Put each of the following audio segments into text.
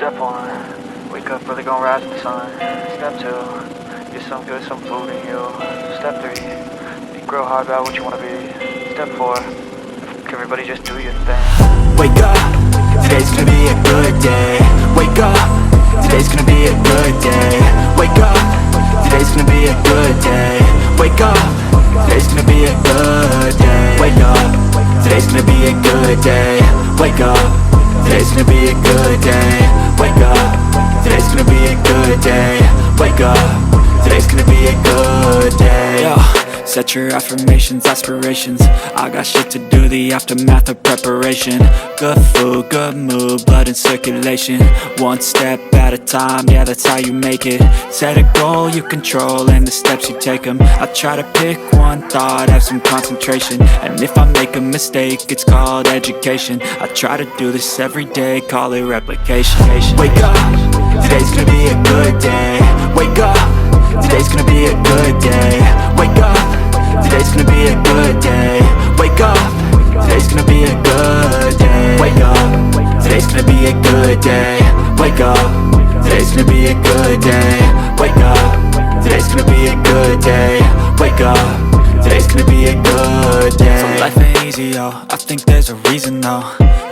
Step 1, wake up early, gonna rise in the sun. Step 2, get some good, some food in you. Step 3, think real hard about what you wanna be. Step 4, everybody just do your thing. Wake up, today's gonna be a good day. Wake up, today's gonna be a good day. Wake up, today's gonna be a good day. Wake up, today's gonna be a good day. Wake up, today's gonna be a good day. Wake up, today's gonna be a good day. Wake up, today's gonna be a good day. Wake up, today's gonna be a good day. Yo, set your affirmations, aspirations. I got shit to do, the aftermath of preparation. Good food, good mood, blood in circulation. One step at a time, yeah, that's how you make it. Set a goal you control and the steps you take them. I try to pick one thought, have some concentration. And if I make a mistake, it's called education. I try to do this every day, call it replication. Wake up, today's gonna be a good day. Wake up, today's gonna be a good day. Wake up, today's gonna be a good day. Wake up, today's gonna be a good day. Wake up, today's gonna be a good day. Wake up, today's gonna be a good day. Wake up, today's gonna be a good day. Wake up, today's gonna be a good day. So life ain't easy, yo, I think there's a reason though.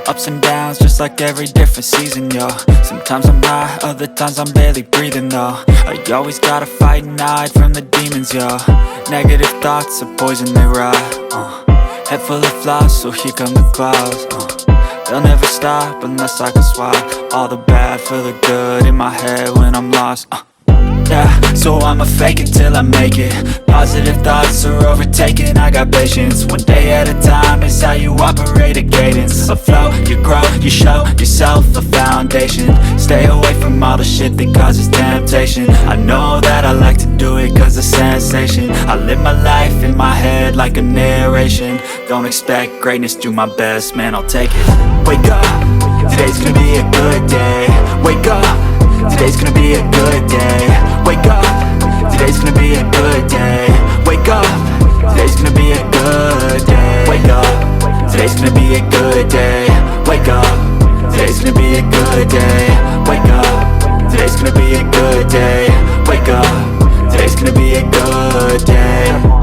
Ups and downs, just like every different season, yo. Sometimes I'm high, other times I'm barely breathing, though. I always gotta fight and hide from the demons, yo. Negative thoughts are poison, they rot. Head full of flaws, so here come the clouds. They'll never stop unless I can swap all the bad for the good in my head when I'm lost. Yeah, so I'ma fake it till I make it. Positive thoughts are overtaken, I got patience. One day at a time is how you operate a cadence. A flow, you grow, you show yourself a foundation. Stay away from all the shit that causes temptation. I know that I like to do it cause of sensation. I live my life in my head like a narration. Don't expect greatness, do my best, man, I'll take it. Wake up, today's gonna be a good day. Wake up, today's gonna be a good day. Wake up, today's gonna be a good day. Wake up, today's gonna be a good day. Wake up, today's gonna be a good day. Wake up, today's gonna be a good day. Wake up, today's gonna be a good day. Wake up, today's gonna be a good day.